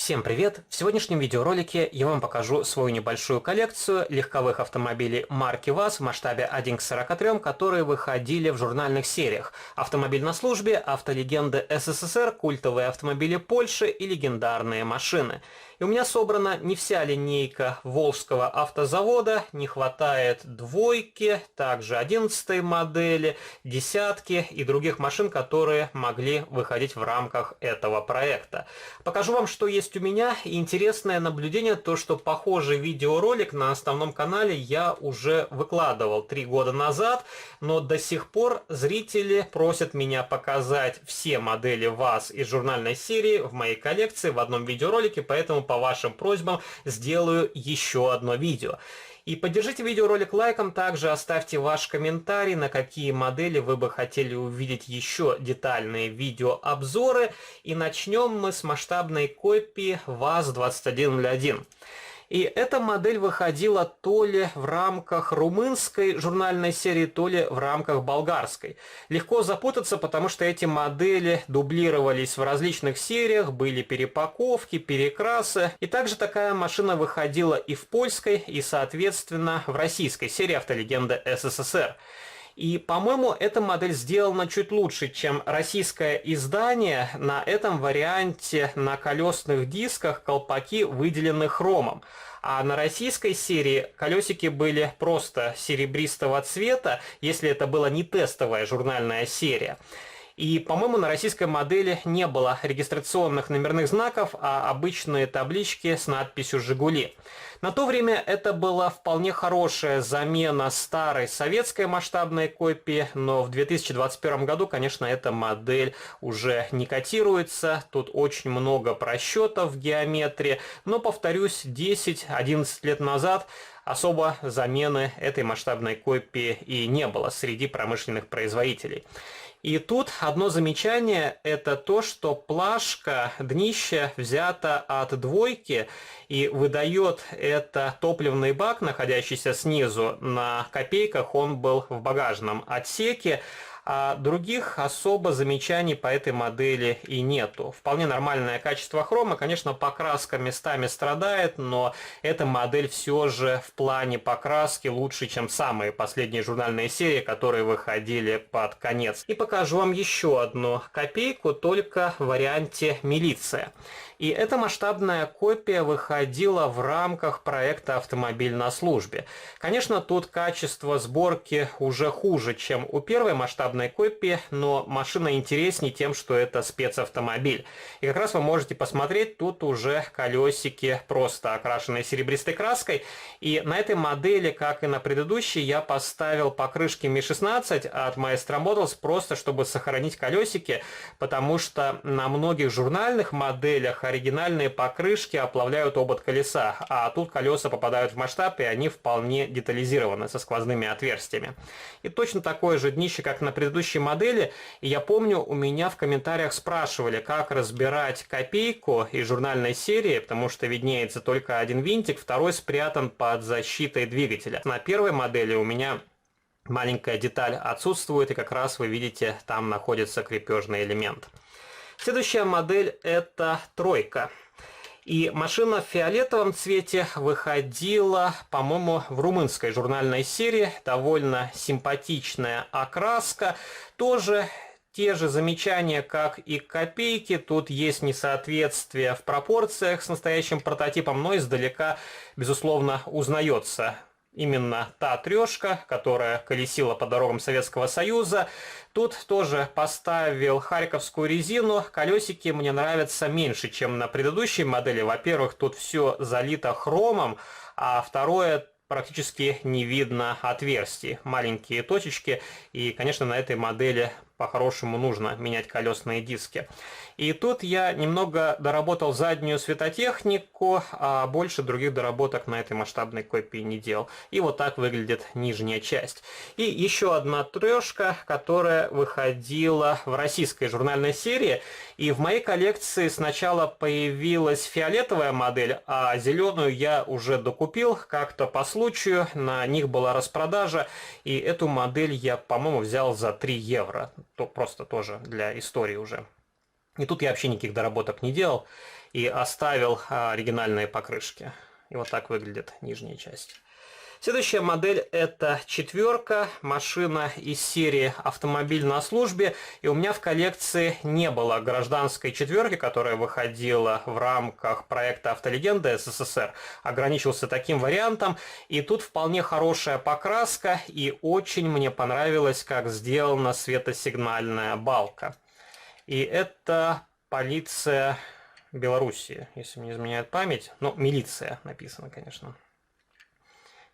Всем привет! В сегодняшнем видеоролике я вам покажу свою небольшую коллекцию легковых автомобилей марки ВАЗ в масштабе 1 к 43, которые выходили в журнальных сериях «Автомобиль на службе», «Автолегенды СССР», «Культовые автомобили Польши» и «Легендарные машины». И у меня собрана не вся линейка Волжского автозавода, не хватает двойки, также 11-й модели, десятки и других машин, которые могли выходить в рамках этого проекта. Покажу вам, что есть у меня, и интересное наблюдение, то что похожий видеоролик на основном канале я уже выкладывал 3 года назад, но до сих пор зрители просят меня показать все модели ВАЗ из журнальной серии в моей коллекции в одном видеоролике, поэтому по вашим просьбам сделаю еще одно видео. И поддержите видеоролик лайком, также оставьте ваш комментарий, на какие модели вы бы хотели увидеть еще детальные видеообзоры. И начнем мы с масштабной копии ВАЗ-2101. И эта модель выходила то ли в рамках румынской журнальной серии, то ли в рамках болгарской. Легко запутаться, потому что эти модели дублировались в различных сериях, были перепаковки, перекрасы. И также такая машина выходила и в польской, и, соответственно, в российской серии «Автолегенда СССР». И, по-моему, эта модель сделана чуть лучше, чем российское издание. На этом варианте на колесных дисках колпаки выделены хромом. А на российской серии колесики были просто серебристого цвета, если это была не тестовая журнальная серия. И, по-моему, на российской модели не было регистрационных номерных знаков, а обычные таблички с надписью «Жигули». На то время это была вполне хорошая замена старой советской масштабной копии, но в 2021 году, конечно, эта модель уже не котируется, тут очень много просчетов в геометрии, но, повторюсь, 10-11 лет назад особо замены этой масштабной копии и не было среди промышленных производителей. И тут одно замечание, это то, что плашка днища взята от двойки и выдает это топливный бак, находящийся снизу. На копейках он был в багажном отсеке. А других особо замечаний по этой модели и нету. Вполне нормальное качество хрома, конечно, покраска местами страдает, но эта модель все же в плане покраски лучше, чем самые последние журнальные серии, которые выходили под конец. И покажу вам еще одну копейку, только в варианте «Милиция». И эта масштабная копия выходила в рамках проекта «Автомобиль на службе». Конечно, тут качество сборки уже хуже, чем у первой масштабной копии, но машина интереснее тем, что это спецавтомобиль. И как раз вы можете посмотреть, тут уже колесики просто окрашены серебристой краской. И на этой модели, как и на предыдущей, я поставил покрышки Ми-16 от Maestro Models, просто чтобы сохранить колесики, потому что на многих журнальных моделях оригинальные покрышки оплавляют обод колеса, а тут колеса попадают в масштаб, и они вполне детализированы, со сквозными отверстиями. И точно такое же днище, как на предыдущей модели, и я помню, у меня в комментариях спрашивали, как разбирать копейку из журнальной серии, потому что виднеется только один винтик, второй спрятан под защитой двигателя. На первой модели у меня маленькая деталь отсутствует, и как раз вы видите, там находится крепежный элемент. Следующая модель это тройка. И машина в фиолетовом цвете выходила, по-моему, в румынской журнальной серии. Довольно симпатичная окраска. Тоже те же замечания, как и копейки. Тут есть несоответствие в пропорциях с настоящим прототипом, но издалека, безусловно, узнается именно та трешка, которая колесила по дорогам Советского Союза. Тут тоже поставил харьковскую резину. Колесики мне нравятся меньше, чем на предыдущей модели. Во-первых, тут все залито хромом, а второе, практически не видно отверстий. Маленькие точечки. И, конечно, на этой модели по-хорошему нужно менять колесные диски. И тут я немного доработал заднюю светотехнику, а больше других доработок на этой масштабной копии не делал. И вот так выглядит нижняя часть. И еще одна трешка, которая выходила в российской журнальной серии. И в моей коллекции сначала появилась фиолетовая модель, а зеленую я уже докупил как-то по случаю. На них была распродажа, и эту модель я, по-моему, взял за 3 евро. То просто тоже для истории уже. И тут я вообще никаких доработок не делал и оставил оригинальные покрышки. И вот так выглядит нижняя часть. Следующая модель — это четверка, машина из серии «Автомобиль на службе». И у меня в коллекции не было гражданской четверки, которая выходила в рамках проекта «Автолегенда СССР». Ограничился таким вариантом. И тут вполне хорошая покраска, и очень мне понравилось, как сделана светосигнальная балка. И это полиция Белоруссии, если мне не изменяет память. Ну, милиция написано, конечно.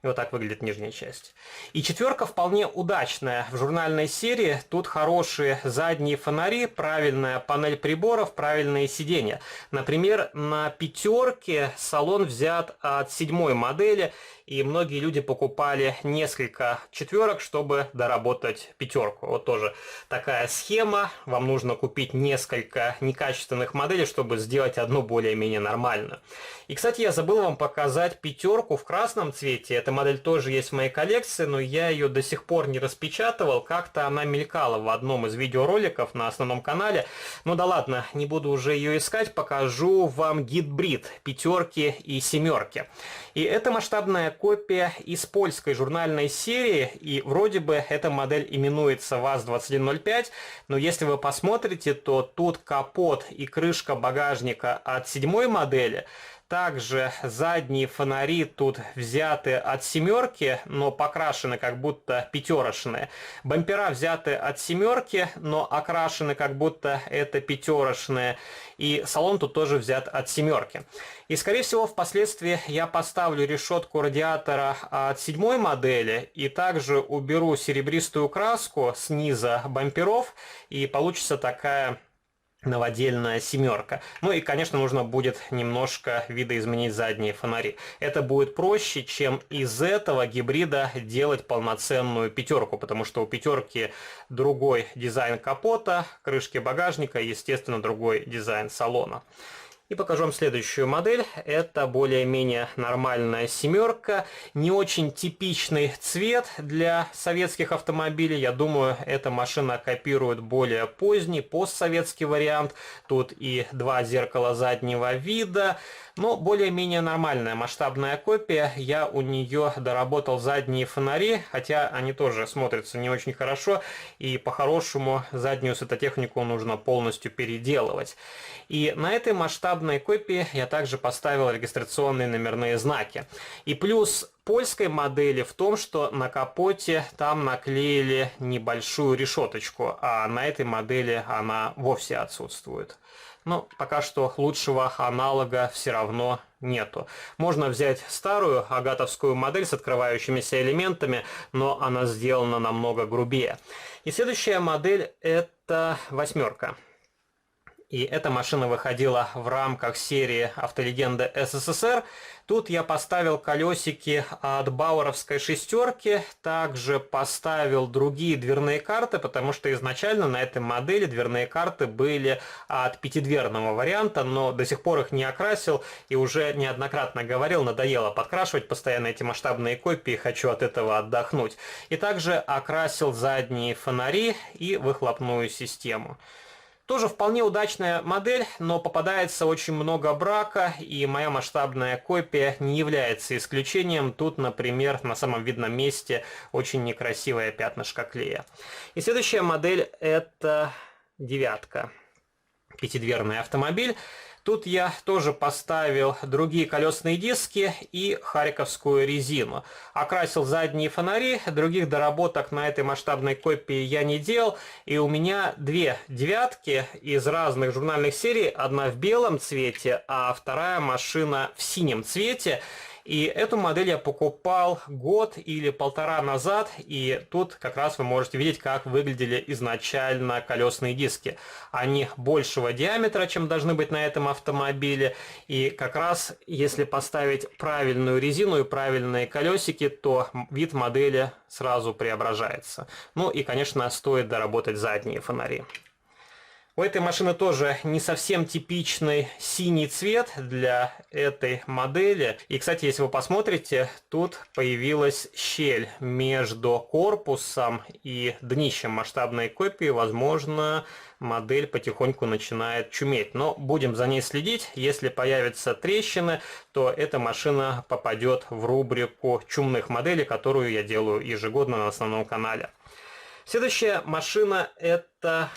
И вот так выглядит нижняя часть. И четверка вполне удачная в журнальной серии. Тут хорошие задние фонари, правильная панель приборов, правильные сиденья. Например, на пятерке салон взят от 7-й модели. И многие люди покупали несколько четверок, чтобы доработать пятерку. Вот тоже такая схема. Вам нужно купить несколько некачественных моделей, чтобы сделать одну более-менее нормальную. И, кстати, я забыл вам показать пятерку в красном цвете. Эта модель тоже есть в моей коллекции, но я ее до сих пор не распечатывал. Как-то она мелькала в одном из видеороликов на основном канале. Ну да ладно, не буду уже ее искать. Покажу вам гибрид пятерки и семерки. И это масштабная копия из польской журнальной серии, и вроде бы эта модель именуется ВАЗ-2105, но если вы посмотрите, то тут капот и крышка багажника от 7-й модели. Также задние фонари тут взяты от семерки, но покрашены как будто пятерочные. Бампера взяты от семерки, но окрашены как будто это пятерочные. И салон тут тоже взят от семерки. И скорее всего впоследствии я поставлю решетку радиатора от 7-й модели и также уберу серебристую краску с низа бамперов, и получится такая новодельная семерка. Ну и, конечно, нужно будет немножко видоизменить задние фонари. Это будет проще, чем из этого гибрида делать полноценную пятерку, потому что у пятерки другой дизайн капота, крышки багажника, естественно, другой дизайн салона. И покажу вам следующую модель. Это более-менее нормальная семерка. Не очень типичный цвет для советских автомобилей. Я думаю, эта машина копирует более поздний постсоветский вариант. Тут и два зеркала заднего вида. Но более-менее нормальная масштабная копия. Я у нее доработал задние фонари, хотя они тоже смотрятся не очень хорошо. И по-хорошему заднюю светотехнику нужно полностью переделывать. И на этой масштабной копии я также поставил регистрационные номерные знаки. И плюс польской модели в том, что на капоте там наклеили небольшую решеточку, а на этой модели она вовсе отсутствует. Но пока что лучшего аналога все равно нету. Можно взять старую агатовскую модель с открывающимися элементами, но она сделана намного грубее. И следующая модель — это восьмерка. И эта машина выходила в рамках серии «Автолегенда СССР». Тут я поставил колесики от бауэровской шестерки, также поставил другие дверные карты, потому что изначально на этой модели дверные карты были от пятидверного варианта, но до сих пор их не окрасил и уже неоднократно говорил, надоело подкрашивать постоянно эти масштабные копии, хочу от этого отдохнуть. И также окрасил задние фонари и выхлопную систему. Тоже вполне удачная модель, но попадается очень много брака, и моя масштабная копия не является исключением. Тут, например, на самом видном месте очень некрасивое пятнышко клея. И следующая модель — это девятка. Пятидверный автомобиль. Тут я тоже поставил другие колесные диски и хариковскую резину. Окрасил задние фонари, других доработок на этой масштабной копии я не делал. И у меня две девятки из разных журнальных серий. Одна в белом цвете, а вторая машина в синем цвете. И эту модель я покупал год или полтора назад, и тут как раз вы можете видеть, как выглядели изначально колесные диски. Они большего диаметра, чем должны быть на этом автомобиле, и как раз если поставить правильную резину и правильные колесики, то вид модели сразу преображается. Ну и, конечно, стоит доработать задние фонари. У этой машины тоже не совсем типичный синий цвет для этой модели. И, кстати, если вы посмотрите, тут появилась щель между корпусом и днищем масштабной копии. Возможно, модель потихоньку начинает чуметь. Но будем за ней следить. Если появятся трещины, то эта машина попадет в рубрику чумных моделей, которую я делаю ежегодно на основном канале. Следующая машина — это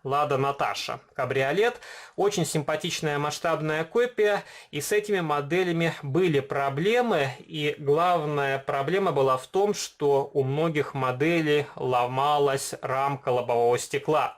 Лада Наташа. Кабриолет. Очень симпатичная масштабная копия. И с этими моделями были проблемы. И главная проблема была в том, что у многих моделей ломалась рамка лобового стекла.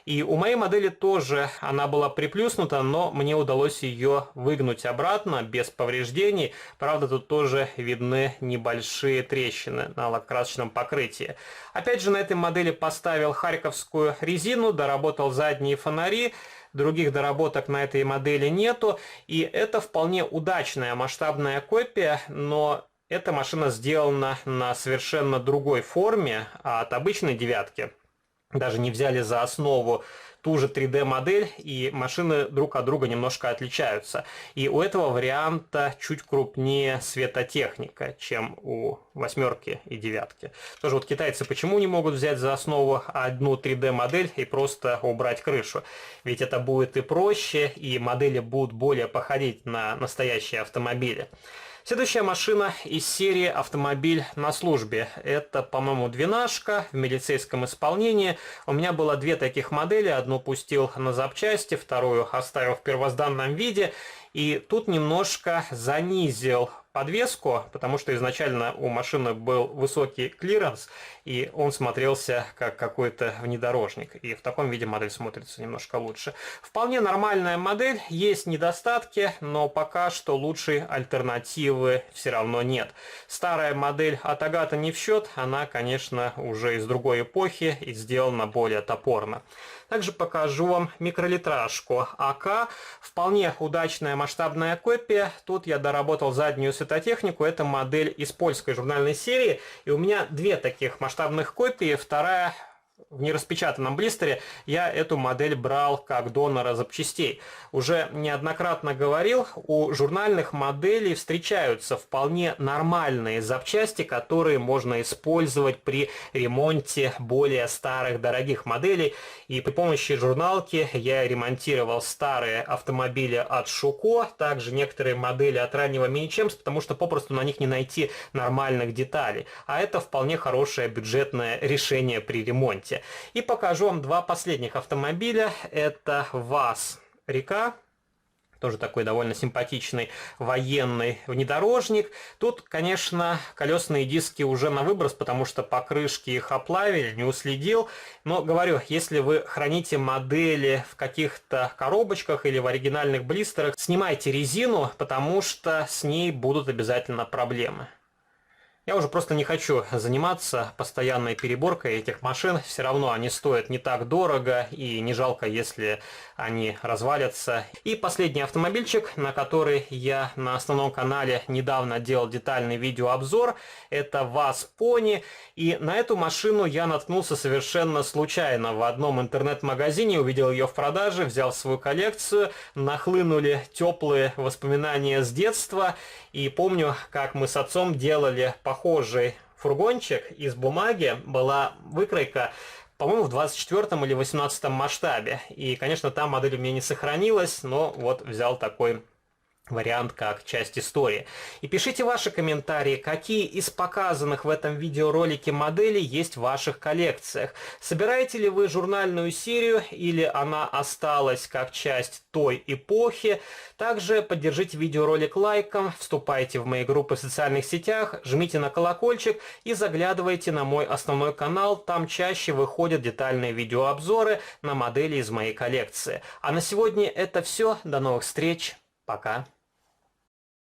И у моей модели тоже она была приплюснута, но мне удалось ее выгнуть обратно без повреждений. Правда, тут тоже видны небольшие трещины на лаково-красочном покрытии. Опять же, на этой модели поставил харьковскую резину, доработал задние фонари. Других доработок на этой модели нету. И это вполне удачная масштабная копия, но эта машина сделана на совершенно другой форме от обычной девятки. Даже не взяли за основу ту же 3D-модель, и машины друг от друга немножко отличаются. И у этого варианта чуть крупнее светотехника, чем у восьмерки и девятки. Тоже вот китайцы почему не могут взять за основу одну 3D-модель и просто убрать крышу? Ведь это будет и проще, и модели будут более походить на настоящие автомобили. Следующая машина из серии «Автомобиль на службе». Это, по-моему, двенашка в милицейском исполнении. У меня было две таких модели. Одну пустил на запчасти, вторую оставил в первозданном виде. И тут немножко занизил подвеску, потому что изначально у машины был высокий клиренс, и он смотрелся как какой-то внедорожник. И в таком виде модель смотрится немножко лучше. Вполне нормальная модель, есть недостатки, но пока что лучшей альтернативы все равно нет. Старая модель от Агата не в счет, она, конечно, уже из другой эпохи и сделана более топорно. Также покажу вам микролитражку АК. Вполне удачная масштабная копия. Тут я доработал заднюю светотехнику. Это модель из польской журнальной серии. И у меня две таких масштабных копии. Вторая в нераспечатанном блистере. Я эту модель брал как донора запчастей. Уже неоднократно говорил, у журнальных моделей встречаются вполне нормальные запчасти, которые можно использовать при ремонте более старых дорогих моделей. И при помощи журналки я ремонтировал старые автомобили от Шуко, также некоторые модели от раннего Мини-Чемс, потому что попросту на них не найти нормальных деталей. А это вполне хорошее бюджетное решение при ремонте. И покажу вам два последних автомобиля. Это ВАЗ-Река. Тоже такой довольно симпатичный военный внедорожник. Тут, конечно, колесные диски уже на выброс, потому что покрышки их оплавили, не уследил. Но, говорю, если вы храните модели в каких-то коробочках или в оригинальных блистерах, снимайте резину, потому что с ней будут обязательно проблемы. Я уже просто не хочу заниматься постоянной переборкой этих машин. Все равно они стоят не так дорого и не жалко, если они развалятся. И последний автомобильчик, на который я на основном канале недавно делал детальный видеообзор, это ВАЗ Пони. И на эту машину я наткнулся совершенно случайно. В одном интернет-магазине увидел ее в продаже, взял в свою коллекцию, нахлынули теплые воспоминания с детства. И помню, как мы с отцом делали похожий фургончик из бумаги. Была выкройка, по-моему, в 24 или 18 масштабе. И, конечно, там модель у меня не сохранилась, но вот взял такой вариант как часть истории. И пишите ваши комментарии, какие из показанных в этом видеоролике моделей есть в ваших коллекциях. Собираете ли вы журнальную серию или она осталась как часть той эпохи? Также поддержите видеоролик лайком, вступайте в мои группы в социальных сетях, жмите на колокольчик и заглядывайте на мой основной канал. Там чаще выходят детальные видеообзоры на модели из моей коллекции. А на сегодня это все. До новых встреч. Пока.